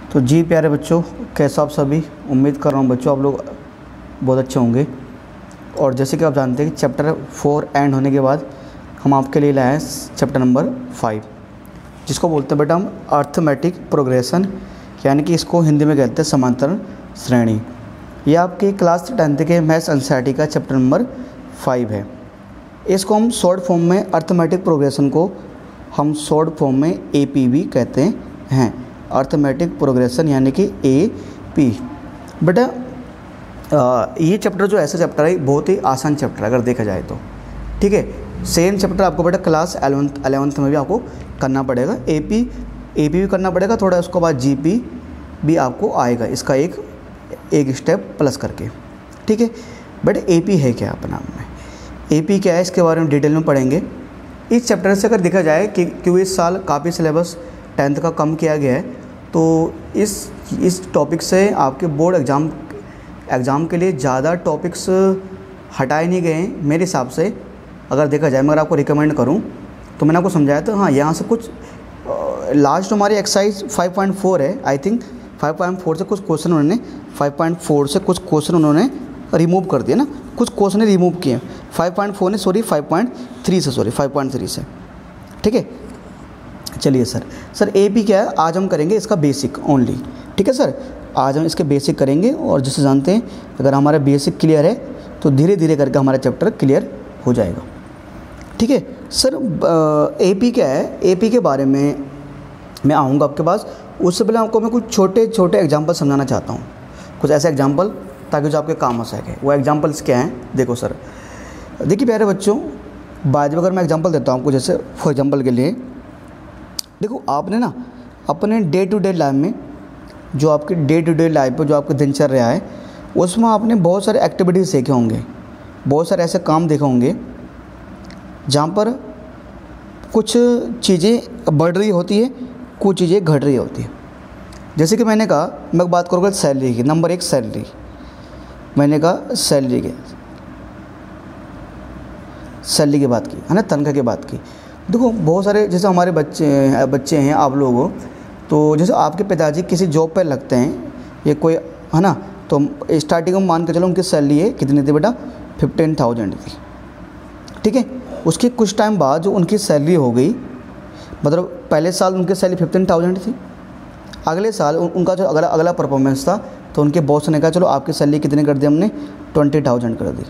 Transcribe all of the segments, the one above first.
तो जी प्यारे बच्चों, कैसे आप सभी। उम्मीद कर रहा हूँ बच्चों आप लोग बहुत अच्छे होंगे। और जैसे कि आप जानते हैं कि चैप्टर 4 एंड होने के बाद हम आपके लिए लाए हैं चैप्टर नंबर 5, जिसको बोलते हैं बेटा हम अर्थमेटिक प्रोग्रेशन, यानी कि इसको हिंदी में कहते हैं समांतर श्रेणी। ये आपकी क्लास 10th के मैथ्स एनसीईआरटी का चैप्टर नंबर 5 है। इसको हम शॉर्ट फॉर्म में अर्थमेटिक प्रोग्रेशन को हम शॉर्ट फॉर्म में AP भी कहते हैं, अर्थमेटिक प्रोग्रेशन यानी कि AP। बेटा ये चैप्टर जो ऐसा चैप्टर है बहुत ही आसान चैप्टर है अगर देखा जाए तो, ठीक है। सेम चैप्टर आपको बेटा क्लास 11th में भी आपको करना पड़ेगा। AP भी करना पड़ेगा थोड़ा, उसके बाद GP भी आपको आएगा, इसका एक स्टेप प्लस करके, ठीक है। बेटा AP है क्या अपना में, AP क्या है इसके बारे में डिटेल में पढ़ेंगे। इस चैप्टर से अगर देखा जाए कि क्यों इस साल काफ़ी सिलेबस 10th का कम किया गया है, तो इस टॉपिक से आपके बोर्ड एग्ज़ाम के लिए ज़्यादा टॉपिक्स हटाए नहीं गए हैं मेरे हिसाब से। अगर देखा जाए, मैं अगर आपको रिकमेंड करूं तो मैंने आपको समझाया था, हाँ यहाँ से कुछ लास्ट हमारी एक्सरसाइज 5.4 है, आई थिंक 5.4 से कुछ क्वेश्चन उन्होंने 5.4 से कुछ क्वेश्चन उन्होंने रिमूव कर दिया ना, कुछ क्वेश्चन रिमूव किए 5.4 ने, सॉरी 5.3 से, सॉरी 5.3 से, ठीक है। चलिए सर AP क्या है आज हम करेंगे इसका बेसिक ओनली, ठीक है सर। आज हम इसके बेसिक करेंगे और जैसे जानते हैं अगर हमारा बेसिक क्लियर है तो धीरे धीरे करके हमारा चैप्टर क्लियर हो जाएगा, ठीक है सर। AP क्या है, AP के बारे में मैं आऊँगा आपके पास। उससे पहले आपको मैं कुछ छोटे छोटे एग्जाम्पल समझाना चाहता हूँ, कुछ ऐसे एग्जाम्पल ताकि जो आपके काम हो सके। वो एग्जाम्पल्स क्या हैं देखो सर, देखिए प्यारे बच्चों, बाद में अगर मैं एग्जाम्पल देता हूँ आपको, जैसे फॉर एग्जाम्पल के लिए देखो, आपने ना अपने डे टू डे लाइफ में जो आपकी डे टू डे लाइफ में जो आपकी दिनचर्या है उसमें आपने बहुत सारे एक्टिविटीज़ सीखे होंगे, बहुत सारे ऐसे काम देखे होंगे जहाँ पर कुछ चीज़ें बढ़ रही होती है, कुछ चीज़ें घट रही होती है। जैसे कि मैंने कहा, मैं बात करूँगा सैलरी की, नंबर 1 सैलरी। मैंने कहा सैलरी की बात की है ना, तनख्वाह की बात की। देखो बहुत सारे जैसे हमारे बच्चे हैं आप लोग, तो जैसे आपके पिताजी किसी जॉब पर लगते हैं ये कोई है ना, तो स्टार्टिंग में मान के चलो उनकी सैलरी है कितनी थी बेटा, 15,000 थी, ठीक है। उसके कुछ टाइम बाद जो उनकी सैलरी हो गई, मतलब पहले साल उनकी सैलरी 15,000 थी, अगले साल उनका जो अगला परफॉर्मेंस था तो उनके बॉस ने कहा चलो आपकी सैलरी कितनी कर दी हमने, 20,000 कर दी।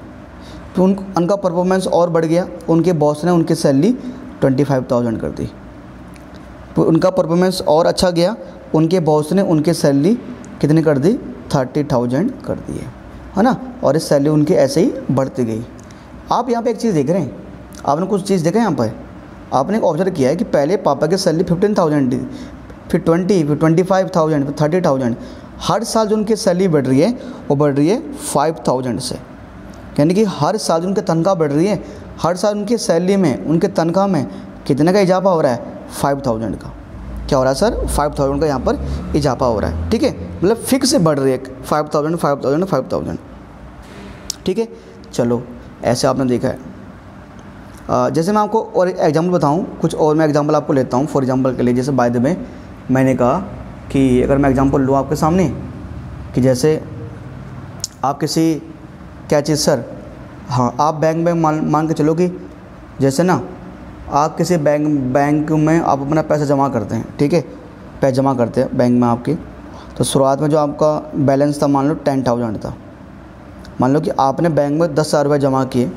तो उनका परफॉर्मेंस और बढ़ गया, उनके बॉस ने उनकी सैलरी 25,000 कर दी। तो उनका परफॉर्मेंस और अच्छा गया, उनके बॉस ने उनकी सैलरी कितनी कर दी, 30,000 कर दी है ना। और इस सैलरी उनकी ऐसे ही बढ़ती गई। आप यहाँ पे एक चीज़ देख रहे हैं, आपने कुछ चीज़ देखा है यहाँ पर, आपने एक ऑब्जर्व किया है कि पहले पापा की सैलरी 15,000 थी, फिर 20, फिर 25,000, फिर 30,000। हर साल जो उनकी सैलरी बढ़ रही है वो बढ़ रही है 5,000 से, यानी कि हर साल उनकी तनख्वाह बढ़ रही है, हर साल उनकी सैलरी में, उनके तनख्वाह में कितने का इजाफा हो रहा है, 5,000 का। क्या हो रहा है सर, 5,000 का यहाँ पर इजाफा हो रहा है, ठीक है। मतलब फिक्स से बढ़ रही है 5,000, ठीक है। चलो ऐसे आपने देखा है। जैसे मैं आपको और एग्जाम्पल बताऊँ, कुछ और मैं एग्जाम्पल आपको लेता हूँ फॉर एग्जाम्पल के लिए। जैसे बाय द वे मैंने कहा कि अगर मैं एग्जाम्पल लूँ आपके सामने कि जैसे आप किसी क्या चीज़ सर, हाँ आप बैंक में मान के चलो कि जैसे ना आप किसी बैंक में आप अपना पैसा जमा करते हैं, ठीक है, पैसा जमा करते हैं बैंक में आपके। तो शुरुआत में जो आपका बैलेंस था मान लो 10,000 था, मान लो कि आपने बैंक में 10,000 रुपये जमा किए,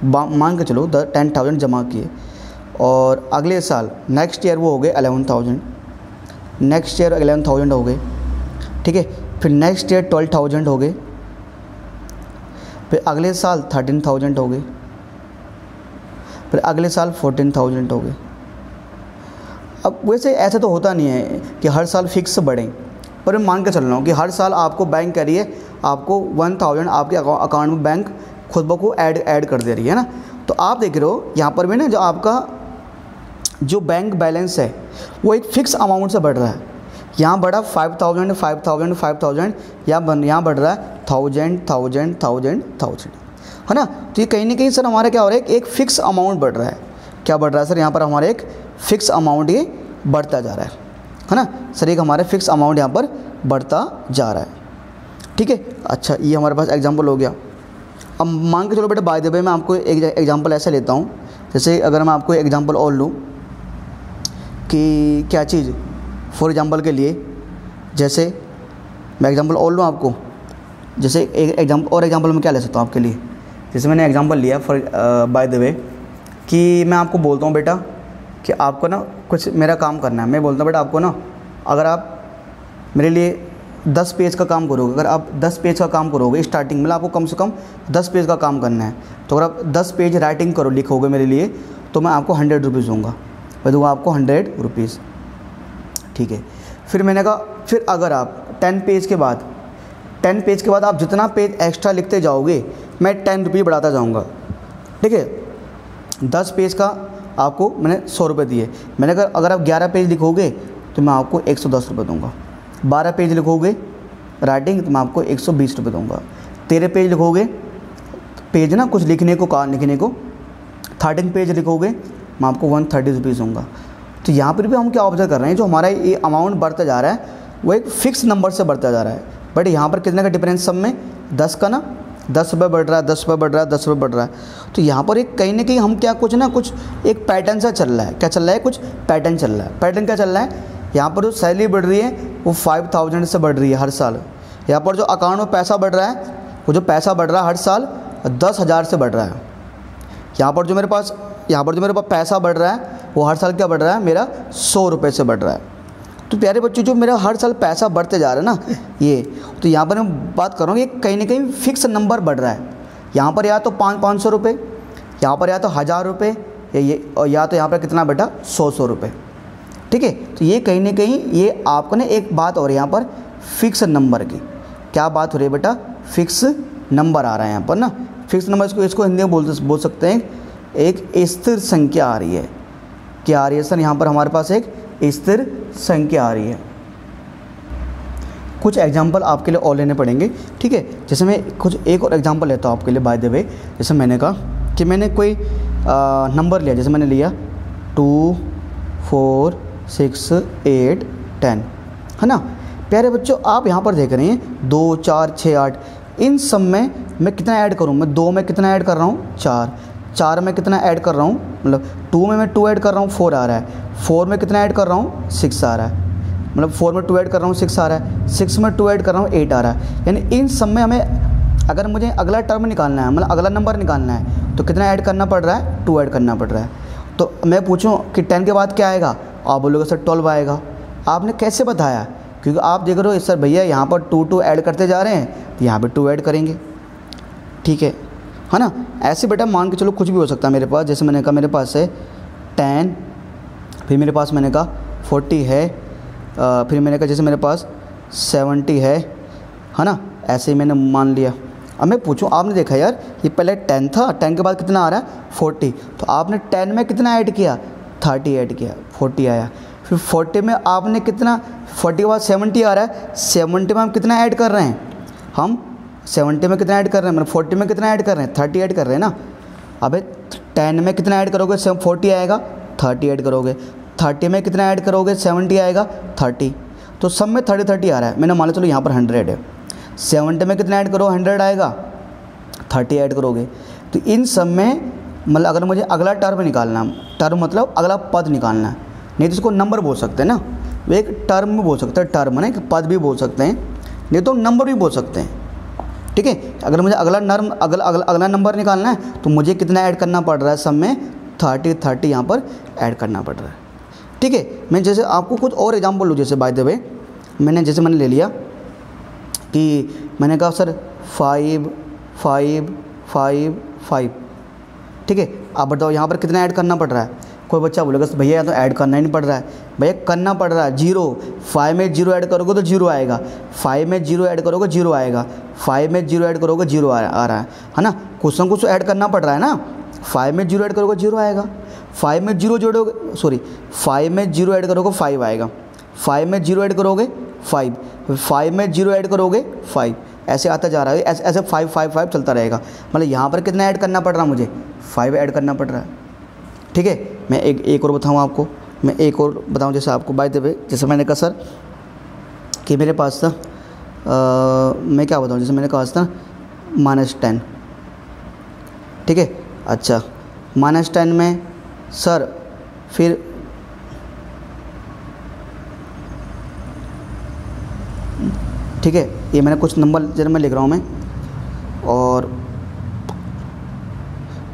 मान के चलो 10,000 जमा किए, और अगले साल नेक्स्ट ईयर वो हो गए 11,000, नेक्स्ट ईयर 11,000 हो गए, ठीक है। फिर नेक्स्ट ईयर 12,000 हो गए, फिर अगले साल 13,000 हो गए, फिर अगले साल 14,000 हो गए। अब वैसे ऐसा तो होता नहीं है कि हर साल फिक्स बढ़ें, पर मैं मान के चल रहा हूँ कि हर साल आपको बैंक कह रही है आपको 1,000 आपके अकाउंट में बैंक खुद ब खुद ऐड कर दे रही है ना। तो आप देख रहे हो यहाँ पर भी ना, जो आपका जो बैंक बैलेंस है वो एक फ़िक्स अमाउंट से बढ़ रहा है। यहाँ बढ़ा 5,000, यहाँ बढ़ रहा है 1,000 है ना। तो ये कहीं ना कहीं सर हमारा क्या हो रहा है, एक फ़िक्स अमाउंट बढ़ रहा है। क्या बढ़ रहा है सर, यहाँ पर हमारा एक फ़िक्स अमाउंट ये बढ़ता जा रहा है ना सर, एक हमारे फिक्स अमाउंट यहाँ पर बढ़ता जा रहा है। ठीक है, अच्छा ये हमारे पास एग्जांपल हो गया। अब मान के चलो बेटा बाय द वे मैं आपको एक एग्जांपल ऐसा लेता हूँ, जैसे अगर मैं आपको एग्जांपल और लूँ कि क्या चीज़, फॉर एग्जांपल के लिए जैसे मैं एग्जांपल और लूँ आपको, जैसे एक एग्जांपल मैं क्या ले सकता हूँ आपके लिए, जैसे मैंने एग्जांपल लिया फॉर बाय द वे कि मैं आपको बोलता हूँ बेटा कि आपको ना कुछ मेरा काम करना है। मैं बोलता हूँ बेटा आपको ना, अगर आप मेरे लिए 10 पेज का काम करोगे, अगर आप 10 पेज का काम करोगे स्टार्टिंग में, आपको कम से कम 10 पेज का काम करना है, तो अगर आप 10 पेज राइटिंग लिखोगे मेरे लिए, तो मैं आपको 100 रुपीज़ दूँगा, मैं दूँगा आपको 100 रुपीज़। ठीक है, फिर मैंने कहा फिर अगर आप 10 पेज के बाद आप जितना पेज एक्स्ट्रा लिखते जाओगे मैं 10 रुपये बढ़ाता जाऊँगा। ठीक है, 10 पेज का आपको मैंने 100 रुपये दिए, मैंने कहा अगर आप 11 पेज लिखोगे तो मैं आपको 110 रुपये दूँगा, 12 पेज लिखोगे राइटिंग तो मैं आपको 120 रुपये दूँगा, 13 पेज लिखोगे पेज ना कुछ लिखने को 13 पेज लिखोगे मैं आपको 130 रुपीज़ दूँगा। तो यहाँ पर भी हम क्या ऑब्जर्व कर रहे हैं, जो हमारा ये अमाउंट बढ़ता जा रहा है वो एक फ़िक्स नंबर से बढ़ता जा रहा है, बट यहाँ पर कितने का डिफरेंस सब में 10 का ना, 10 रुपये बढ़ रहा है, 10 रुपये बढ़ रहा है, 10 रुपये बढ़ रहा है। तो यहाँ पर एक कहीं ना कहीं हम क्या कुछ एक पैटर्न सा चल रहा है, क्या चल रहा है, कुछ पैटर्न चल रहा है। पैटर्न क्या चल रहा है, यहाँ पर जो सैलरी बढ़ रही है वो 5000 से बढ़ रही है हर साल। यहाँ पर जो अकाउंट में पैसा बढ़ रहा है, वो जो पैसा बढ़ रहा है हर साल 10,000 से बढ़ रहा है। यहाँ पर जो मेरे पास पैसा बढ़ रहा है वो हर साल क्या बढ़ रहा है, मेरा 100 रुपये से बढ़ रहा है। तो प्यारे बच्चों, जो मेरा हर साल पैसा बढ़ते जा रहा है ना ये, तो यहाँ पर मैं बात कर रहा हूँ कि कहीं ना कहीं फिक्स नंबर बढ़ रहा है। यहाँ पर या तो 500 रुपये, यहाँ पर या तो 1000 रुपये, या तो यहाँ पर कितना बेटा 100 रुपये। ठीक है, तो ये कहीं ना कहीं ये आपको ना एक बात हो रही है यहाँ पर फिक्स नंबर की। क्या बात हो रही है बेटा, फिक्स नंबर आ रहा है यहाँ पर ना, फिक्स नंबर, इसको हिंदी में बोल सकते हैं एक स्थिर संख्या आ रही है। क्या आ रही है सर, यहाँ पर हमारे पास एक स्थिर संख्या आ रही है। कुछ एग्जांपल आपके लिए और लेने पड़ेंगे। ठीक है, जैसे मैं कुछ एक और एग्जांपल लेता हूँ आपके लिए बाय द वे। जैसे मैंने कहा कि मैंने कोई नंबर लिया, जैसे मैंने लिया 2 4 6 8 10, है ना। प्यारे बच्चों, आप यहाँ पर देख रहे हैं 2 4 6 8, इन सब में मैं कितना ऐड करूँ, मैं 2 में कितना ऐड कर रहा हूँ 4 में कितना ऐड कर रहा हूँ, मतलब 2 में मैं 2 ऐड कर रहा हूँ 4 आ रहा है, 4 में कितना ऐड कर रहा हूँ 6 आ रहा है, मतलब 4 में 2 ऐड कर रहा हूँ 6 आ रहा है, 6 में 2 ऐड कर रहा हूँ 8 आ रहा है। यानी इन सब में हमें अगर मुझे अगला टर्म निकालना है, मतलब अगला नंबर निकालना है, तो कितना ऐड करना पड़ रहा है, 2 ऐड करना पड़ रहा है। तो मैं पूछूँ कि 10 के बाद क्या आएगा, आप बोलोगे सर 12 आएगा। आपने कैसे बताया, क्योंकि आप देख रहे हो सर भैया यहाँ पर 2 ऐड करते जा रहे हैं, तो यहाँ पर 2 ऐड करेंगे। ठीक है ना। ऐसे बेटा मान के चलो कुछ भी हो सकता है मेरे पास, जैसे मैंने कहा मेरे पास है 10, फिर मेरे पास मैंने कहा 40 है, फिर मैंने कहा जैसे मेरे पास 70 है ना, ऐसे ही मैंने मान लिया। अब मैं पूछूं, आपने देखा यार ये पहले 10 था, 10 के बाद कितना आ रहा है 40, तो आपने 10 में कितना ऐड किया 30 ऐड किया, 40 आया। फिर 40 में आपने कितना, 40 के बाद 70 आ रहा है, 70 में हम कितना ऐड कर रहे हैं, हम 70 में कितना ऐड कर रहे हैं, मतलब 40 में कितना ऐड कर रहे हैं 30 ऐड कर रहे हैं ना। अबे 10 में कितना ऐड करोगे 40 आएगा, 30 ऐड करोगे, 30 में कितना ऐड करोगे 70 आएगा 30, तो सब में 30 आ रहा है। मैंने मान लो चलो यहाँ पर 100 है, 70 में कितना ऐड करो 100 आएगा, 30 ऐड करोगे। तो इन सब में मतलब अगर मुझे अगला टर्म निकालना है, टर्म मतलब अगला पद निकालना है, नहीं तो इसको नंबर बोल सकते हैं ना, वो एक टर्म भी बोल सकते हैं, टर्म है ना, पद भी बोल सकते हैं, नहीं तो नंबर भी बोल सकते हैं। ठीक है, अगर मुझे अगला नंबर निकालना है तो मुझे कितना ऐड करना पड़ रहा है, सब में 30 यहाँ पर ऐड करना पड़ रहा है। ठीक है, मैं जैसे आपको कुछ और एग्जांपल लूँ, जैसे बाय द वे मैंने ले लिया कि मैंने कहा सर 5 5 5 5। ठीक है, आप बताओ यहाँ पर कितना ऐड करना पड़ रहा है। कोई बच्चा बोलेगा भैया तो ऐड करना ही नहीं पड़ रहा है, भैया करना पड़ रहा है। 0, 5 में 0 ऐड करोगे तो 0 आएगा, 5 में 0 ऐड करोगे 0 आएगा, 5 में 0 ऐड करोगे 0 आ रहा है ना। कुछ ना कुछ ऐड करना पड़ रहा है ना। 5 में 0 ऐड करोगे 0 आएगा, 5 में 0 जोड़ोगे, सॉरी 5 में 0 ऐड करोगे 5 आएगा, 5 में 0 ऐड करोगे 5, 5 में 0 ऐड करोगे 5, ऐसे आता जा रहा है, ऐसे 5 5 5 चलता रहेगा। मतलब यहाँ पर कितना ऐड करना पड़ रहा है मुझे, 5 ऐड करना पड़ रहा है। ठीक है, मैं एक और बताऊँ आपको, मैं एक और बताऊं, जैसे आपको बाय द वे, जैसे मैंने कहा सर कि मेरे पास था मैं क्या बताऊं, जैसे मैंने कहा था -10, ठीक है। अच्छा, -10 में सर फिर ठीक है, ये मैंने कुछ नंबर जरा मैं लिख रहा हूँ मैं, और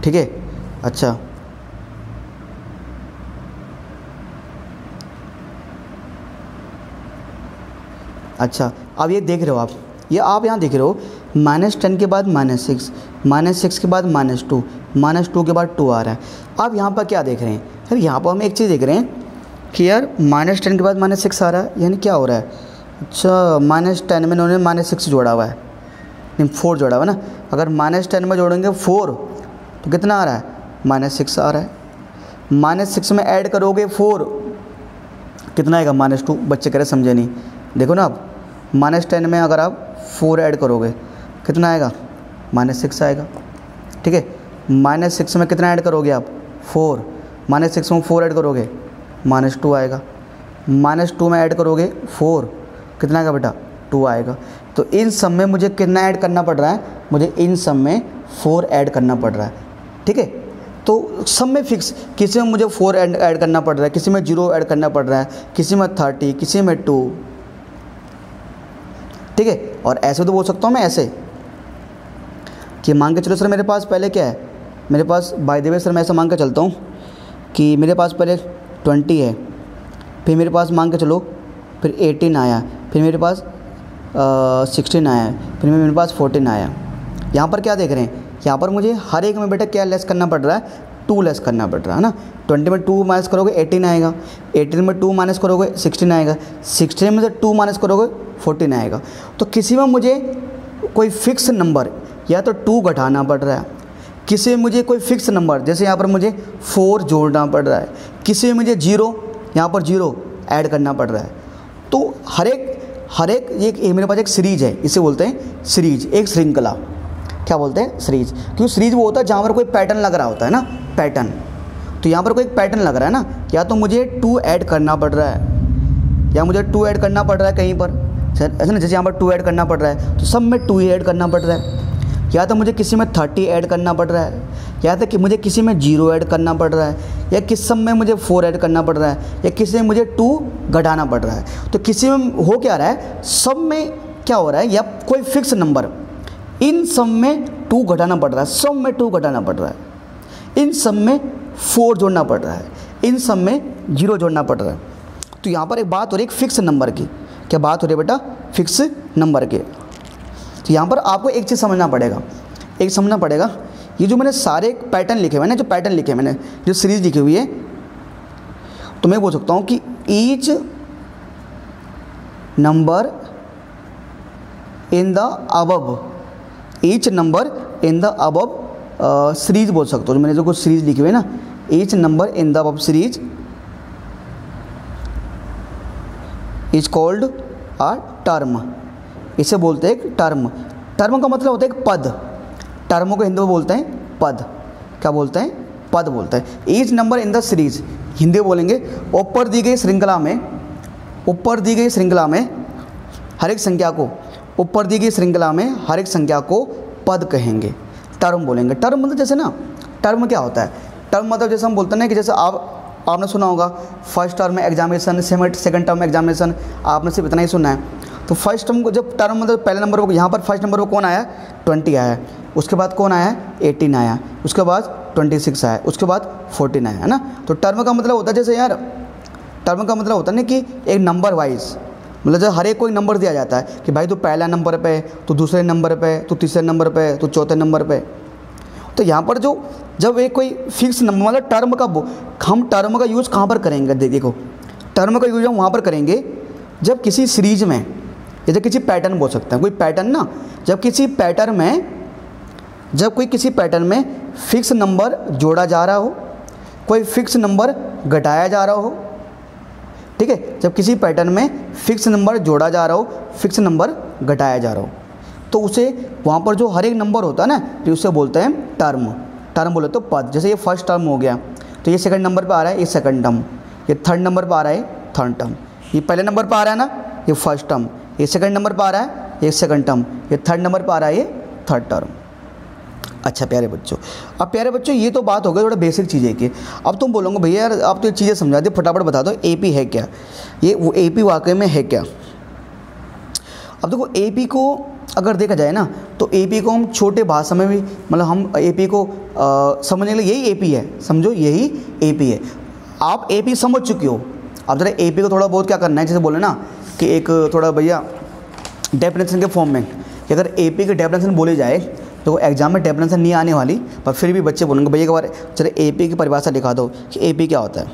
ठीक है। अच्छा, अच्छा अब ये देख रहे हो आप, ये आप यहाँ देख रहे हो -10 के बाद -6, -6 के बाद -2, -2 के बाद 2 आ रहा है। अब यहाँ पर क्या देख रहे हैं यार, यहाँ पर हम एक चीज़ देख रहे हैं कि यार -10 के बाद -6 आ रहा है, यानी क्या हो रहा है। अच्छा, -10 में इन्होंने -6 जोड़ा हुआ है, नहीं 4 जोड़ा हुआ है ना। अगर -10 में जोड़ेंगे 4 तो कितना आ रहा है, -6 आ रहा है। -6 में ऐड करोगे 4 कितना आएगा, -2। बच्चे कह रहे समझे नहीं, देखो ना आप, -10 में अगर आप 4 ऐड करोगे कितना आएगा, -6 आएगा, ठीक है। -6 में कितना ऐड करोगे आप, 4, -6 में 4 ऐड करोगे -2 आएगा। -2 में ऐड करोगे 4 कितना आएगा बेटा, 2 आएगा। तो इन सब में मुझे कितना ऐड करना पड़ रहा है, मुझे इन सब में 4 ऐड करना पड़ रहा है, ठीक है। तो सब में फिक्स, किसी में मुझे 4 ऐड करना पड़ रहा है, किसी में 0 ऐड करना पड़ रहा है, किसी में 30, किसी में 2, ठीक है। और ऐसे तो बोल सकता हूँ मैं ऐसे कि मान के चलो सर मेरे पास पहले क्या है, मेरे पास बाय द वे सर मैं ऐसा मान के चलता हूँ कि मेरे पास पहले 20 है, फिर मेरे पास मान के चलो फिर 18 आया, फिर मेरे पास 16 आया, फिर मेरे पास 14 आया। यहाँ पर क्या देख रहे हैं, यहाँ पर मुझे हर एक में बेटा क्या लेस करना पड़ रहा है, 2 लेस करना पड़ रहा है ना। 20 में 2 माइनस करोगे 18 आएगा, 18 में 2 माइनस करोगे 16 आएगा, 16 में से 2 माइनस करोगे 14 आएगा। तो किसी में मुझे कोई फिक्स नंबर या तो 2 घटाना पड़ रहा है, किसी में मुझे कोई फिक्स नंबर, जैसे यहाँ पर मुझे 4 जोड़ना पड़ रहा है, किसी में मुझे 0 यहाँ पर 0 ऐड करना पड़ रहा है। तो हर एक ये मेरे पास एक सीरीज है, इसे बोलते हैं सीरीज, एक श्रृंखला। क्या बोलते हैं, सीरीज। क्यों सीरीज वो होता है जहाँ पर कोई पैटर्न लग रहा होता है ना, पैटर्न। तो यहाँ पर कोई पैटर्न लग रहा है ना, या तो मुझे 2 ऐड करना पड़ रहा है, या मुझे 2 ऐड करना पड़ रहा है कहीं पर, ऐसा ना, जैसे यहाँ पर 2 ऐड करना पड़ रहा है तो सब में 2 ही ऐड करना पड़ रहा है, या तो मुझे किसी में 30 ऐड करना पड़ रहा है, या तो कि मुझे किसी में 0 ऐड करना पड़ रहा है, या किस सब में मुझे 4 ऐड करना पड़ रहा है, या किसी में मुझे 2 घटाना पड़ रहा है। तो किसी में हो क्या रहा है, सब में क्या हो रहा है, या कोई फिक्स नंबर, इन सब में 2 घटाना पड़ रहा है, सब में 2 घटाना पड़ रहा है, इन सब में 4 जोड़ना पड़ रहा है, इन सब में 0 जोड़ना पड़ रहा है। तो यहाँ पर एक बात हो रही है, एक फिक्स नंबर की। क्या बात हो रही है बेटा, फिक्स नंबर के। तो यहाँ पर आपको एक चीज़ समझना पड़ेगा, एक समझना पड़ेगा, ये जो मैंने सारे पैटर्न लिखे हुए हैं ना, जो पैटर्न लिखे मैंने, जो सीरीज लिखी हुई है, तो मैं बोल सकता हूँ कि each number in the above, each number in the above series बोल सकते हो। जो मैंने जो कुछ सीरीज लिखी हुई है ना, each number in the above series is called a term. इसे बोलते हैं एक टर्म। टर्म का मतलब होता है एक पद। टर्मों को हिंदी में बोलते हैं पद। क्या बोलते हैं, पद बोलते हैं। Each number in the series, Hindi में बोलेंगे ऊपर दी गई श्रृंखला में, ऊपर दी गई श्रृंखला में हर एक संख्या को, ऊपर दी गई श्रृंखला में हर एक संख्या को पद कहेंगे, टर्म बोलेंगे। टर्म मतलब जैसे ना, टर्म क्या होता है, टर्म मतलब जैसे हम बोलते हैं ना कि जैसे आपने सुना होगा फर्स्ट टर्म में एग्जामिनेशन, सेकंड टर्म में एग्जामिनेशन, आपने सिर्फ इतना ही सुना है। तो फर्स्ट टर्म को जब टर्म मतलब पहले नंबर को, यहाँ पर फर्स्ट नंबर को कौन आया, 20 आया, उसके बाद कौन आया, 18 आया, उसके बाद 26 आया, उसके बाद 14 आया, है ना। तो टर्म का मतलब होता है जैसे यार, टर्म का मतलब होता है ना कि एक नंबर वाइज, मतलब जब हर एक को एक नंबर दिया जाता है कि भाई तू पहला नंबर पे, तू दूसरे नंबर पे, तू तीसरे नंबर पे, तू चौथे नंबर पे। तो यहाँ पर जो जब एक कोई फिक्स नंबर, मतलब टर्म का, हम टर्म का यूज़ कहाँ पर करेंगे, देखो टर्म का यूज़ हम वहाँ पर करेंगे जब किसी सीरीज में, जैसे किसी पैटर्न बोल सकते हैं, कोई पैटर्न ना, जब किसी पैटर्न में, जब कोई किसी पैटर्न में फिक्स नंबर जोड़ा जा रहा हो, कोई फिक्स नंबर घटाया जा रहा हो, ठीक है, जब किसी पैटर्न में फिक्स नंबर जोड़ा जा रहा हो, फिक्स नंबर घटाया जा रहा हो, तो उसे वहाँ पर जो हर एक नंबर होता है ना, तो उसे बोलते हैं टर्म। टर्म बोले तो पद। जैसे ये फर्स्ट टर्म हो गया, तो ये सेकंड नंबर पे आ रहा है, ये सेकंड टर्म, ये थर्ड नंबर पर आ रहा है थर्ड टर्म, ये पहले नंबर पर आ रहा है ना ये फर्स्ट टर्म, ये सेकंड नंबर पर आ रहा है ये सेकंड टर्म, ये थर्ड नंबर पर आ रहा है ये थर्ड टर्म। अच्छा प्यारे बच्चों, अब प्यारे बच्चों ये तो बात हो गई थोड़ा बेसिक चीज़ें की। अब तुम बोलोगे भैया यार आप तो ये चीज़ें समझा दी, फटाफट बता दो एपी है क्या, ये वो एपी वाकई में है क्या। अब देखो एपी को अगर देखा जाए ना तो एपी को हम छोटे भाषा में भी मतलब हम एपी को समझने के लिए यही एपी है, समझो यही एपी है। आप एपी समझ चुके हो, अब जरा एपी को थोड़ा बहुत क्या करना है, जैसे बोले ना कि एक थोड़ा भैया डेफिनेशन के फॉर्म में कि अगर एपी की डेफिनेशन बोली जाए तो एग्जाम में डेफिनेशन नहीं आने वाली, पर फिर भी बच्चे बोलेंगे भैया एक बार चले एपी की परिभाषा दिखा दो कि एपी क्या होता है।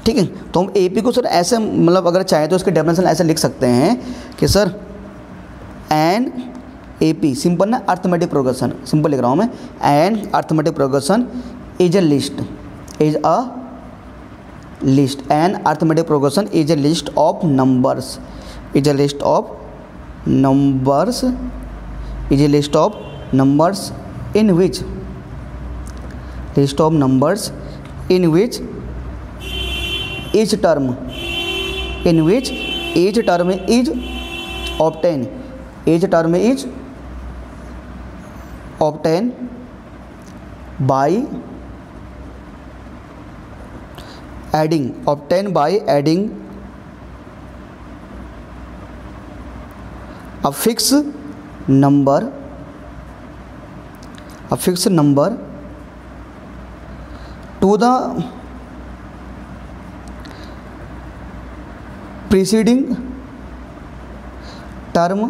ठीक है, तो हम एपी को सर ऐसे मतलब अगर चाहे तो इसके डेफिनेशन ऐसे लिख सकते हैं कि सर एन एपी सिंपल ना अर्थमेटिक प्रोग्रेशन, सिंपल लिख रहा हूँ मैं, an arithmetic progression is a list, is a list, an arithmetic progression is a list of numbers, is a list of numbers, is a list of numbers in which, list of numbers in which each term, in which each term is obtained, each term is obtained by adding, obtained by adding a fixed number, a fixed number to the preceding term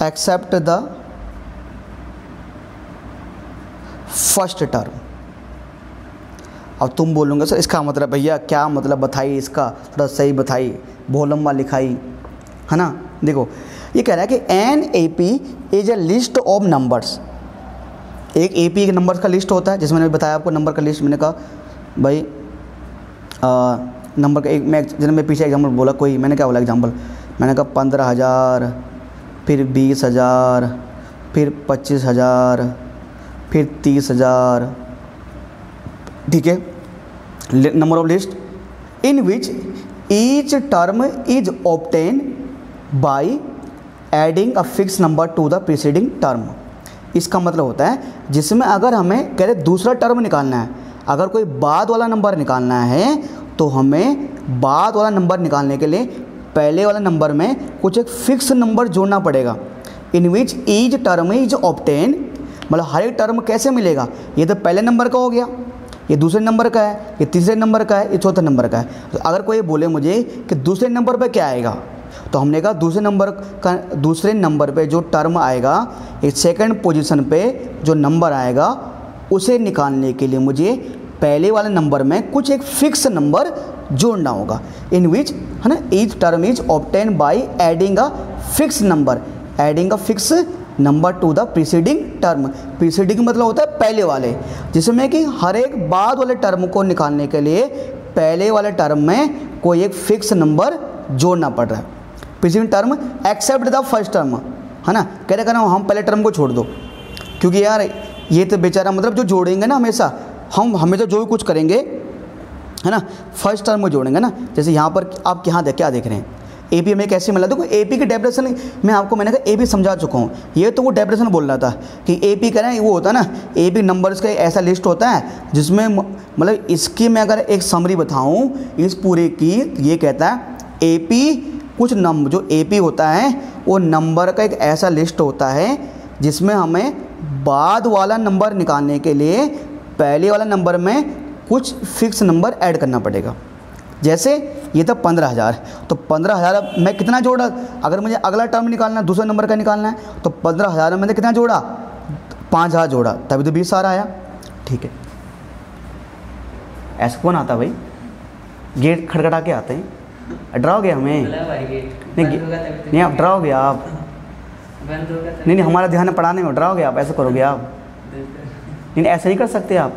except the first term। अब तुम बोलोगे sir इसका मतलब भैया क्या मतलब बताइए, इसका थोड़ा सही बताइए, बहुत लंबा लिखाई है ना। देखो ये कह रहा है कि an A P is a list of numbers, एक ए पी के नंबर्स का लिस्ट होता है, जैसे मैंने बताया आपको नंबर का लिस्ट, मैंने कहा भाई नंबर का एक, मैं जैसे मैं पीछे एग्जाम्पल बोला कोई, मैंने क्या बोला एग्जाम्पल, मैंने कहा 15,000 फिर 20,000 फिर 25,000 फिर 30,000, ठीक है, number of list in which each term is obtain by adding a fix number two the preceding term. इसका मतलब होता है जिसमें अगर हमें कह रहे दूसरा टर्म निकालना है, अगर कोई बाद वाला नंबर निकालना है तो हमें बाद वाला नंबर निकालने के लिए पहले वाले नंबर में कुछ एक फिक्स नंबर जोड़ना पड़ेगा। In which each term is obtain, मतलब हर एक टर्म कैसे मिलेगा, ये तो पहले नंबर का हो गया, ये दूसरे नंबर का है, ये तीसरे नंबर का है, ये चौथे नंबर का है। तो अगर कोई बोले मुझे कि दूसरे नंबर पे क्या आएगा, तो हमने कहा दूसरे नंबर पे जो टर्म आएगा, एक सेकंड पोजीशन पे जो नंबर आएगा उसे निकालने के लिए मुझे पहले वाले नंबर में कुछ एक फिक्स नंबर जोड़ना होगा। इन विच है ना each term is obtain by adding a fix number, adding a fix number two the preceding term. Preceding मतलब होता है पहले वाले, जिसमें कि हर एक बाद वाले टर्म को निकालने के लिए पहले वाले टर्म में कोई एक फिक्स नंबर जोड़ना पड़ रहा है। Preceding term except the first term, है ना, कह रहे कहना हम पहले टर्म को छोड़ दो, क्योंकि यार ये तो बेचारा मतलब जो जोड़ेंगे ना हमेशा हम हमेशा जो भी कुछ करेंगे है ना फर्स्ट टर्म को जोड़ेंगे ना। जैसे यहाँ पर आप क्या देख रहे हैं एपी में कैसे मिला, देखो एपी की डेफिनेशन मैं आपको मैंने कहा एपी समझा चुका हूँ, ये तो वो डेफिनेशन बोल रहा था कि एपी कह रहे हैं वो होता है ना, एपी नंबर्स का ऐसा लिस्ट होता है जिसमें मतलब इसकी मैं अगर एक समरी बताऊँ इस पूरे की, ये कहता है एपी कुछ नंबर जो एपी होता है वो नंबर का एक ऐसा लिस्ट होता है जिसमें हमें बाद वाला नंबर निकालने के लिए पहले वाला नंबर में कुछ फिक्स नंबर ऐड करना पड़ेगा। जैसे ये था 15,000, तो 15,000 मैं कितना जोड़ा, अगर मुझे अगला टर्म निकालना है दूसरे नंबर का निकालना है तो 15,000 में मैंने कितना जोड़ा 5,000 जोड़ा, तभी तो 20,000 आया। ठीक है, ऐसा कौन आता भाई, गेट खटखटा के आते हैं, डराओगे हमें, नहीं आप डराओगे आप, नहीं हमारा ध्यान है पढ़ाने में, डराओगे आप, ऐसा करोगे आप, नहीं ऐसा ही कर सकते आप।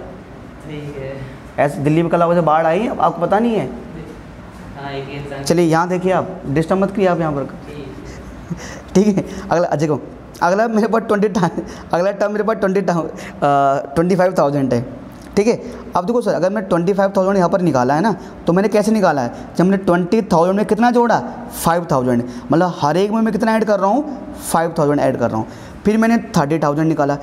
ऐसे दिल्ली में कल वजह बाढ़ आई है आपको पता नहीं है, चलिए यहाँ देखिए आप डिस्टर्ब मत करिए आप यहाँ पर, ठीक है। अगला देखो, अगला मेरे पास अगला टर्म मेरे पास 25,000 है, ठीक है। अब देखो सर, अगर मैं 25,000 यहाँ पर निकाला है ना, तो मैंने कैसे निकाला है, जब मैंने 20,000 में कितना जोड़ा, 5,000, मतलब हर एक में मैं कितना ऐड कर रहा हूँ, 5,000 ऐड कर रहा हूँ। फिर मैंने 30,000 निकाला,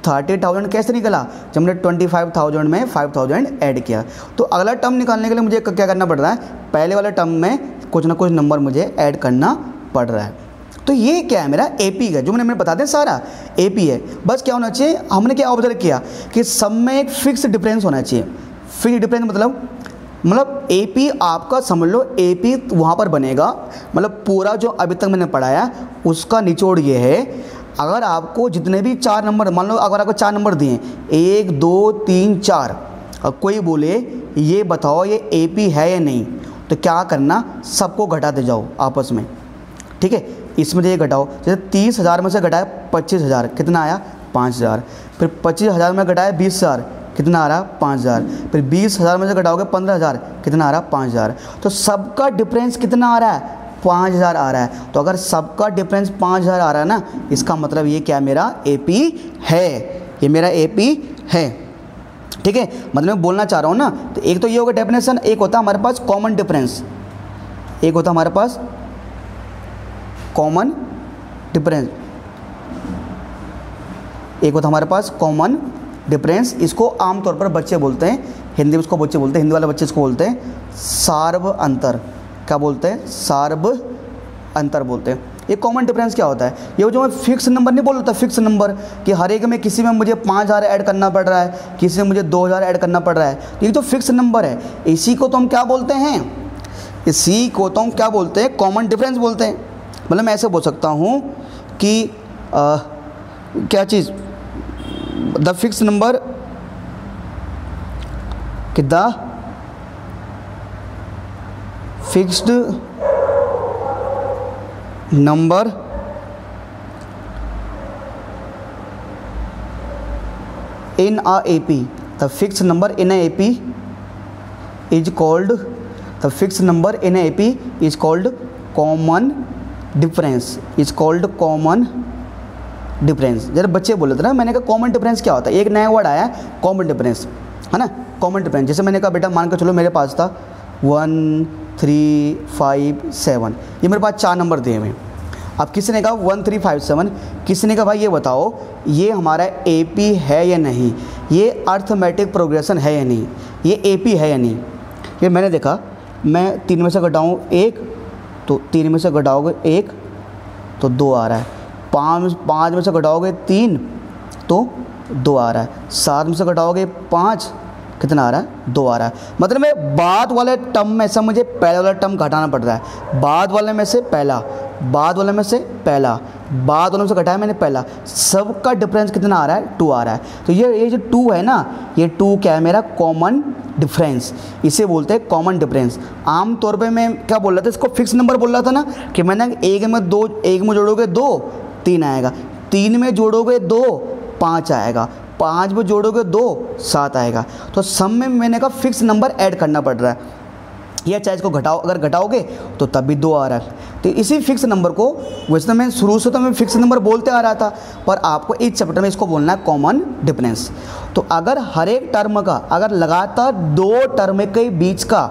30,000 कैसे निकला, जब मैंने 25,000 में 5,000 ऐड किया। तो अगला टर्म निकालने के लिए मुझे क्या करना पड़ रहा है, पहले वाले टर्म में कुछ ना कुछ नंबर मुझे ऐड करना पड़ रहा है। तो ये क्या है, मेरा AP है, जो मैंने बता दें सारा AP है। बस क्या होना चाहिए, हमने क्या ऑब्जर्व किया कि सब में एक फिक्स डिफरेंस होना चाहिए। फिक्स डिफरेंस मतलब AP आपका समझ लो, AP वहाँ पर बनेगा, मतलब पूरा जो अभी तक मैंने पढ़ाया उसका निचोड़ ये है, अगर आपको जितने भी 4 नंबर, मान लो अगर आपको 4 नंबर दिए 1 2 3 4, और कोई बोले ये बताओ ये AP है या नहीं, तो क्या करना, सबको घटाते जाओ आपस में, ठीक है। इसमें ये घटाओ, जैसे 30,000 में से घटाया 25,000, कितना आया, 5,000। फिर 25,000 में घटाया 20,000, कितना आ रहा, 5,000। फिर 20,000 में से घटाओगे 15,000, कितना आ रहा, 5,000। तो सबका डिफरेंस कितना आ रहा है, 5,000 आ रहा है। तो अगर सबका डिफरेंस 5,000 आ रहा है ना, इसका मतलब ये क्या, मेरा AP है, ये मेरा AP है, ठीक है। मतलब मैं बोलना चाह रहा हूँ ना, तो एक तो ये होगा डेफिनेशन, एक होता है हमारे पास कॉमन डिफरेंस, एक होता है हमारे पास कॉमन डिफरेंस, एक होता है हमारे पास कॉमन डिफरेंस। इसको आमतौर पर बच्चे बोलते हैं, हिंदी में उसको बच्चे बोलते हैं, हिंदी वाले बच्चे इसको बोलते हैं सार्व अंतर। क्या बोलते हैं, सार्व अंतर बोलते हैं। ये कॉमन डिफरेंस क्या होता है, ये जो मैं फिक्स नंबर नहीं बोल रहा था, फिक्स नंबर कि हर एक में किसी में मुझे 5,000 ऐड करना पड़ रहा है, किसी में मुझे 2,000 ऐड करना पड़ रहा है, ये जो फिक्स नंबर है, इसी को तो हम क्या बोलते हैं, इसी को तो हम क्या बोलते हैं, कॉमन डिफरेंस बोलते हैं। मतलब मैं ऐसे बोल सकता हूँ कि क्या चीज़, द फिक्स नंबर, कि the fixed number in a AP, the fixed number in a AP is called, the fixed number in a AP is called common difference, is called common difference। जरा बच्चे बोले थे ना, मैंने कहा common difference क्या होता है, एक नया वर्ड आया कॉमन डिफरेंस, है ना। कॉमन डिफरेंस, जैसे मैंने कहा बेटा मान के चलो मेरे पास था 1 3 5 7, ये मेरे पास 4 नंबर दिए हुए। अब किसी ने कहा 1 3 5 7, किसी ने कहा भाई ये बताओ ये हमारा AP है या नहीं, ये अर्थमेटिक प्रोग्रेशन है या नहीं, ये AP है या नहीं। ये मैंने देखा, मैं 3 में से घटाऊँ 1, तो 3 में से घटाओगे 1 तो 2 आ रहा है, 5 में से घटाओगे 3 तो 2 आ रहा है, 7 में से घटाओगे 5, कितना आ रहा है, 2 आ रहा है। मतलब मैं बाद वाले टर्म में से मुझे पहले वाला टर्म घटाना पड़ रहा है, बाद वाले में से पहला, बाद वाले में से पहला, बाद वाले में से घटाया मैंने पहला, सबका डिफरेंस कितना आ रहा है, 2 आ रहा है। तो ये जो 2 है ना, ये 2 क्या है, मेरा कॉमन डिफरेंस, इसे बोलते हैं कॉमन डिफरेंस। आमतौर पे मैं क्या बोल रहा था, इसको फिक्स नंबर बोल रहा था ना, कि मैंने एक में जोड़ोगे 2 3 आएगा, 3 में जोड़ोगे 2 5 आएगा, 5 में जोड़ोगे 2 7 आएगा। तो सब में मैंने कहा फिक्स नंबर ऐड करना पड़ रहा है, या चाहे इसको घटाओ, अगर घटाओगे तो तब भी 2 आ रहा है। तो इसी फिक्स नंबर को, वैसे तो मैं शुरू से तो मैं फिक्स नंबर बोलते आ रहा था, पर आपको इस चैप्टर में इसको बोलना है कॉमन डिफरेंस। तो अगर हर एक टर्म का, अगर लगातार 2 टर्म के बीच का,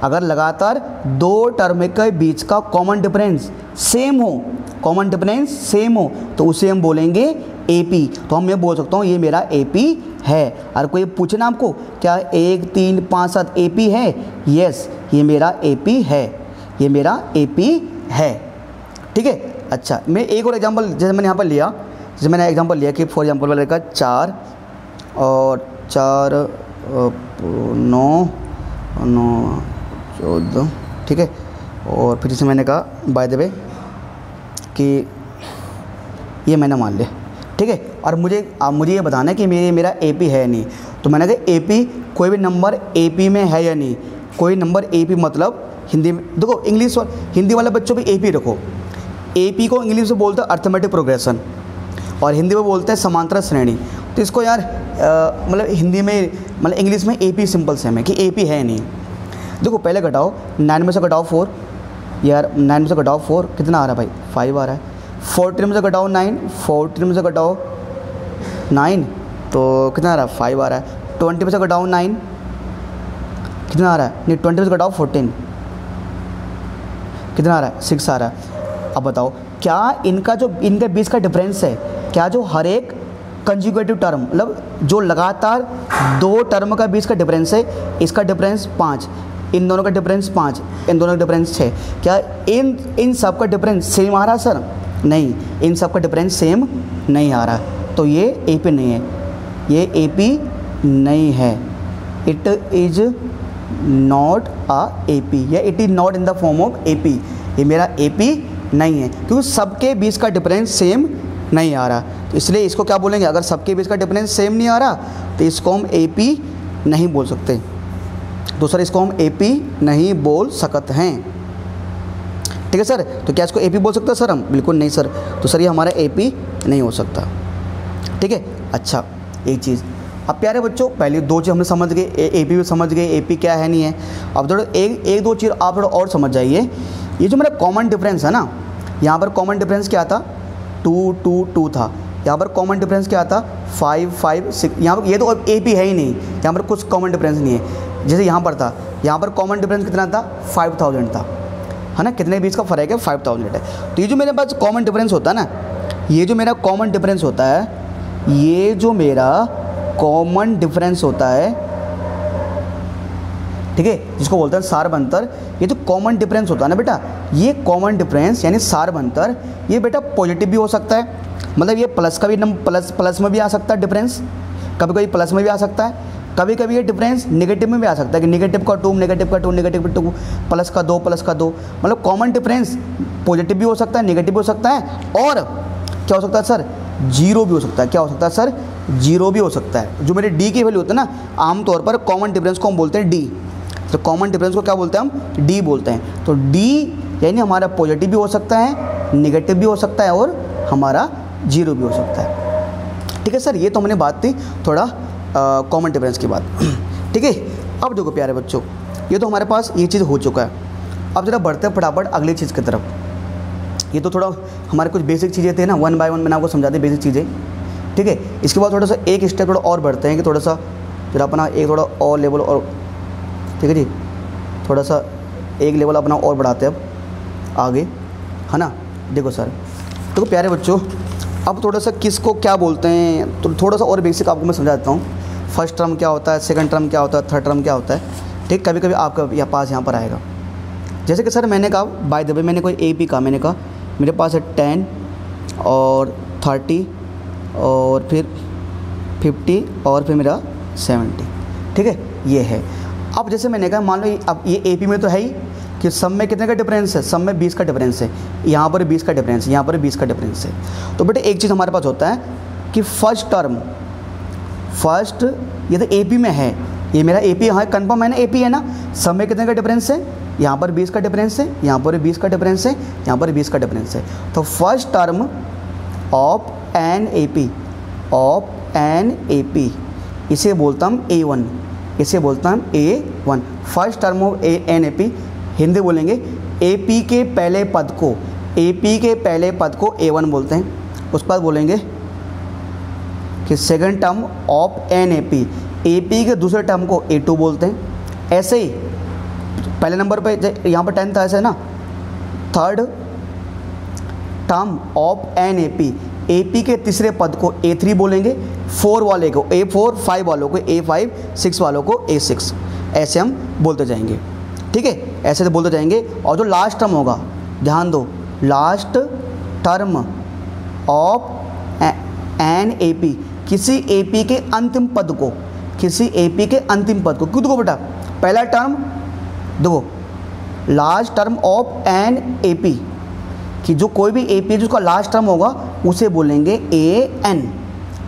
अगर लगातार 2 टर्म के बीच का कॉमन डिफरेंस सेम हो, कॉमन डिफरेंस सेम हो, तो उसे हम बोलेंगे AP। तो हम ये बोल सकता हूँ ये मेरा AP है। अगर कोई पूछे ना आपको क्या 1 3 5 7 AP है, यस ये मेरा AP है, ये मेरा AP है, ठीक है। अच्छा, मैं एक और एग्जांपल, जैसे मैंने यहाँ पर लिया, जैसे मैंने एग्जांपल लिया कि फॉर एग्जांपल वाले का 4 और 4 9 9 14, ठीक है। और फिर जैसे मैंने कहा बाय द वे कि ये मैंने मान लिया, ठीक है। और मुझे ये बताना है कि मेरा AP है नहीं, तो मैंने कहा AP कोई भी नंबर AP में है या नहीं, कोई नंबर AP मतलब हिंदी में देखो, इंग्लिश हिंदी वाले बच्चों भी AP रखो, AP को इंग्लिश में बोलते हैं अर्थमेटिक प्रोग्रेशन, और हिंदी में बोलते हैं समांतर श्रेणी। तो इसको यार मतलब हिंदी में, मतलब इंग्लिश में AP सिंपल सेम है कि AP है नहीं। देखो पहले घटाओ, 9 में से घटाओ 4, यार 9 में से घटाओ 4, कितना आ रहा है भाई, 5 आ रहा है। 14 में से घटाओ 9, 14 में से घटाओ 9 तो कितना आ रहा है, 5 आ रहा है। 20 में से घटाओ 9, कितना आ रहा है? नहीं, 20 में से घटाओ 14, कितना आ रहा है? 6 आ रहा है। अब बताओ क्या इनका जो इनके बीच का डिफरेंस है, क्या जो हर एक कंजुगेटिव टर्म मतलब जो लगातार दो टर्म का बीच का डिफरेंस है, इसका डिफरेंस 5, इन दोनों का डिफरेंस 5, इन दोनों का डिफरेंस 6, क्या इन सब का डिफरेंस सेम आ रहा है सर? नहीं, इन सब का डिफरेंस सेम नहीं आ रहा, तो ये AP नहीं है, ये AP नहीं है, it is not a AP या it is not in the form of AP, ये मेरा AP नहीं है क्योंकि सबके बीच का डिफरेंस सेम नहीं आ रहा, तो इसलिए इसको क्या बोलेंगे? अगर सबके बीच का डिफरेंस सेम नहीं आ रहा तो इसको हम AP नहीं बोल सकते, तो सर इसको हम AP नहीं बोल सकते हैं। ठीक है सर, तो क्या इसको AP बोल सकते हैं सर हम? बिल्कुल नहीं सर, तो सर ये हमारा AP नहीं हो सकता। ठीक है, अच्छा एक चीज़, अब प्यारे बच्चों पहले दो चीज़ हमने समझ गए, AP भी समझ गए, AP क्या है नहीं है। अब थोड़ा एक दो चीज़ आप थोड़ा और समझ जाइए, ये जो मेरा कॉमन डिफरेंस है ना, यहाँ पर कॉमन डिफरेंस क्या था? 2 2 2 था, यहाँ पर कॉमन डिफरेंस क्या था? 5 5 6, यहाँ पर ये तो AP है ही नहीं, यहाँ पर कुछ कॉमन डिफरेंस नहीं है। जैसे यहाँ पर था, यहाँ पर कॉमन डिफरेंस कितना था? 5000 था, है ना, कितने बीच का फ़र्क है? 5000 है। तो ये जो मेरे पास कॉमन डिफरेंस होता है ना, ये जो मेरा कॉमन डिफरेंस होता है, ये जो मेरा कॉमन डिफरेंस होता है, ठीक है, जिसको बोलते हैं सार्वभंतर, ये जो कॉमन डिफरेंस होता है ना बेटा, ये कॉमन डिफरेंस यानी सार्वभंतर, ये बेटा पॉजिटिव भी हो सकता है, मतलब ये प्लस का भी प्लस में भी आ सकता है डिफरेंस, कभी कभी प्लस में भी आ सकता है, कभी कभी ये डिफरेंस नेगेटिव में भी आ सकता है कि नेगेटिव का 2 नेगेटिव का 2 नेगेटिव का 2 प्लस का 2 प्लस का 2, मतलब कॉमन डिफरेंस पॉजिटिव भी हो सकता है, नेगेटिव भी हो सकता है, और क्या हो सकता है सर? जीरो भी हो सकता है। क्या हो सकता है सर? जीरो भी हो सकता है। जो मेरे डी की वैल्यू होती है ना, आमतौर पर कॉमन डिफरेंस को हम बोलते हैं डी, तो कॉमन डिफरेंस को क्या बोलते हैं हम? डी बोलते हैं। तो डी यानी हमारा पॉजिटिव भी हो सकता है, नेगेटिव भी हो सकता है, और हमारा जीरो भी हो सकता है। ठीक है सर, ये तो हमने बात थी थोड़ा कॉमन डिफरेंस की बात। ठीक है, अब देखो प्यारे बच्चों, ये तो हमारे पास ये चीज़ हो चुका है। अब जरा बढ़ते हैं फटाफट अगली चीज़ की तरफ। ये तो थोड़ा हमारे कुछ बेसिक चीज़ें थे ना, 1 बाय 1 मैंने आपको समझा दी बेसिक चीज़ें। ठीक है, इसके बाद थोड़ा सा एक स्टेप थोड़ा और बढ़ते हैं कि थोड़ा सा जरा अपना एक थोड़ा और लेवल और, ठीक है जी, थोड़ा सा एक लेवल अपना और बढ़ाते हैं अब आगे, है ना। देखो सर, देखो प्यारे बच्चों, अब थोड़ा सा किसको क्या बोलते हैं, तो थोड़ा सा और बेसिक आपको मैं समझाता हूँ। फर्स्ट टर्म क्या होता है, सेकंड टर्म क्या होता है, थर्ड टर्म क्या होता है। ठीक, कभी कभी आपका पास यहाँ पर आएगा। जैसे कि सर मैंने कहा बाय द वे, मैंने कोई AP का, मैंने कहा मेरे पास है 10 और 30 और फिर 50 और फिर मेरा 70। ठीक है, ये है। अब जैसे मैंने कहा मान लो अब ये AP में तो है ही कि सब में कितने का डिफरेंस है, सब में 20 का डिफरेंस है, यहाँ पर 20 का डिफरेंस है, यहाँ पर 20 का डिफरेंस है। तो बेटे एक चीज़ हमारे पास होता है कि फर्स्ट टर्म, फर्स्ट ये तो AP में है, ये मेरा AP हाँ कन्फर्म है ना, AP है ना, सब में कितने का डिफरेंस है, यहाँ पर 20 का डिफरेंस है, यहाँ पर 20 का डिफरेंस है, यहाँ पर 20 का डिफरेंस है। तो first term of an AP, इसे बोलता हम A1, इसे बोलता हम A1। First term of an AP, Hindi बोलेंगे AP के पहले पद को, AP के पहले पद को A1 बोलते हैं। उसके बाद बोलेंगे कि second term of an AP के दूसरे टर्म को A2 बोलते हैं। ऐसे ही पहले नंबर पे यहाँ पर 10 था, ऐसे है ना। Third term of an AP के तीसरे पद को A3 बोलेंगे, 4 वाले को A4, 5 वालों को A5, 6 वालों को A6, ऐसे हम बोलते जाएंगे। ठीक है, ऐसे तो बोलते जाएंगे। और जो लास्ट टर्म होगा, ध्यान दो, last term of an AP, किसी AP के अंतिम पद को, किसी AP के अंतिम पद को, क्यों देखो बेटा, पहला टर्म देखो, last term of an AP कि जो कोई भी AP जिसका लास्ट टर्म होगा उसे बोलेंगे AN,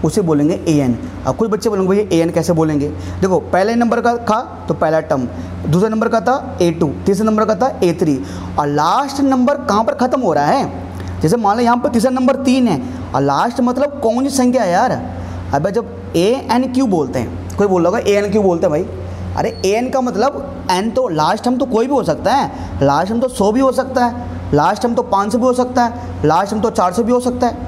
उसे बोलेंगे AN। अब कुछ बच्चे बोलेंगे भैया AN कैसे बोलेंगे। देखो पहले नंबर का था तो पहला टर्म, दूसरे नंबर का था A2, तीसरे नंबर का था A3, और लास्ट नंबर कहाँ पर ख़त्म हो रहा है। जैसे मान लो यहाँ पर तीसरा नंबर 3 है और लास्ट मतलब कौन सी संख्या है यार। अब जब AN क्यों बोलते हैं, कोई बोल रहा होगा AN क्यों बोलते हैं भाई, अरे AN का मतलब N तो लास्ट टर्म तो कोई भी हो सकता है, लास्ट टर्म तो 100 भी हो सकता है, लास्ट टर्म तो 500 भी हो सकता है, लास्ट टर्म तो 400 भी हो सकता है।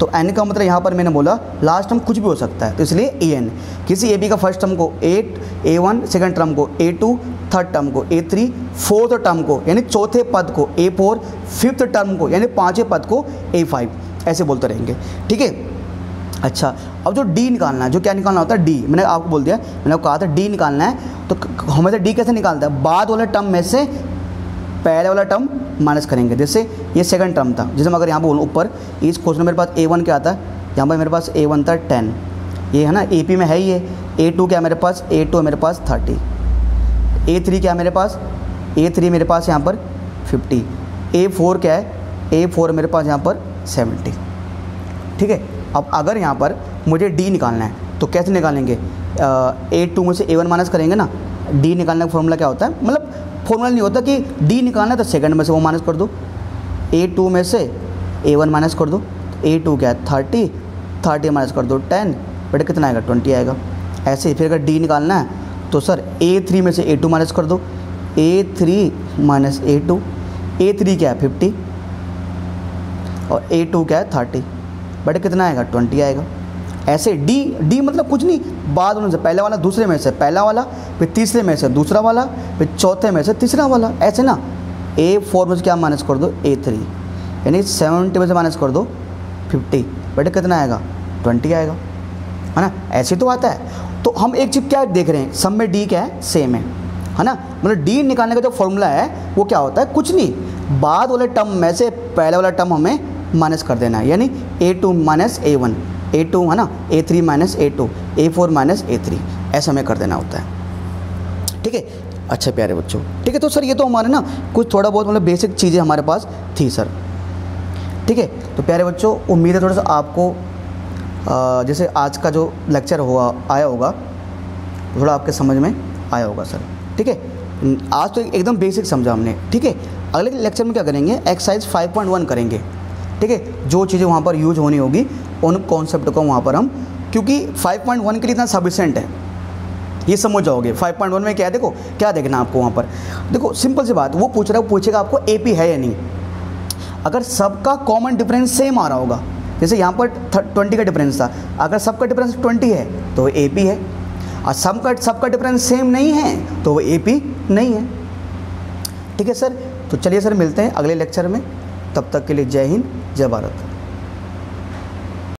तो एन का मतलब यहाँ पर मैंने बोला लास्ट टर्म कुछ भी हो सकता है, तो इसलिए ए एन। किसी ए बी का फर्स्ट टर्म को A1, सेकंड टर्म को A2, थर्ड टर्म को A3, फोर्थ टर्म को यानी चौथे पद को A4, फिफ्थ टर्म को यानी पाँचवें पद को A5, ऐसे बोलते रहेंगे। ठीक है। अच्छा, अब जो डी निकालना है, जो क्या निकालना होता है डी, मैंने आपको बोल दिया, मैंने आपको कहा था डी निकालना है, तो हमेशा डी कैसे निकालता है, बाद वाले टर्म में से पहले वाला टर्म माइनस करेंगे। जैसे ये सेकंड टर्म था, जैसे मैं अगर यहाँ पर बोलूँ ऊपर इस क्वेश्चन में मेरे पास A1 क्या आता है, यहाँ पर मेरे पास A1 था 10, ये है ना AP में है ही है। A2 क्या मेरे पास, A2 है मेरे पास 30, A3 क्या मेरे पास, A3 मेरे पास यहाँ पर 50, A4 क्या है, A4 मेरे पास यहाँ पर 70। ठीक है। अब अगर यहाँ पर मुझे डी निकालना है तो कैसे निकालेंगे, A2 में से A1 माइनस करेंगे ना। डी निकालने का फॉर्मूला क्या होता है, मतलब फॉर्मूला नहीं होता कि डी निकालना है तो सेकंड में से वो माइनस कर दो, A2 में से A1 माइनस कर दो, A2 क्या है 30 माइनस कर दो 10, बेटा कितना आएगा 20 आएगा। ऐसे ही फिर अगर डी निकालना है तो सर A3 में से A2 माइनस कर दो, A3 माइनस A2, A3 क्या है 50 और A2 क्या है 30, बेटा कितना आएगा 20 आएगा। ऐसे डी मतलब कुछ नहीं, बाद में से पहले वाला दूसरे में से पहला वाला, फिर तीसरे में से दूसरा वाला, फिर चौथे में से तीसरा वाला, ऐसे ना। A4 में से क्या माइनस कर दो A3, यानी 70 में से माइनस कर दो 50, बेटा कितना आएगा 20 आएगा, है ना। ऐसे तो आता है। तो हम एक चीज़ क्या देख रहे हैं, सब में डी क्या है सेम है ना। मतलब डी निकालने का जो फॉर्मूला है वो क्या होता है, कुछ नहीं, बाद वाले टर्म में से पहले वाला टर्म हमें माइनस कर देना है, यानी A2 माइनस A1, A2 है ना, A3 minus A2, A4 minus A3, ऐसा हमें कर देना होता है। ठीक है। अच्छा प्यारे बच्चों, ठीक है। तो सर ये तो हमारे ना कुछ थोड़ा बहुत मतलब बेसिक चीज़ें हमारे पास थी सर। ठीक है। तो प्यारे बच्चों, उम्मीद है थोड़ा सा आपको जैसे आज का जो लेक्चर आया होगा थोड़ा आपके समझ में आया होगा सर। ठीक है। आज तो एकदम बेसिक समझा हमने। ठीक है। अगले लेक्चर में क्या करेंगे, एक्सरसाइज 5.1 करेंगे। ठीक है। जो चीज़ें वहाँ पर यूज होनी होगी उन कॉन्सेप्ट को वहाँ पर हम, क्योंकि 5.1 के लिए इतना सफिशेंट है, ये समझ जाओगे। 5.1 में क्या है, देखो क्या देखना आपको वहाँ पर, देखो सिंपल सी बात, वो पूछेगा आपको AP है या नहीं। अगर सबका कॉमन डिफरेंस सेम आ रहा होगा, जैसे यहाँ पर 20 का डिफरेंस था, अगर सबका डिफरेंस 20 है तो वो AP है, और सबका डिफरेंस सेम नहीं है तो वो AP नहीं है। ठीक है सर। तो चलिए सर मिलते हैं अगले लेक्चर में, तब तक के लिए जय हिंद जय भारत।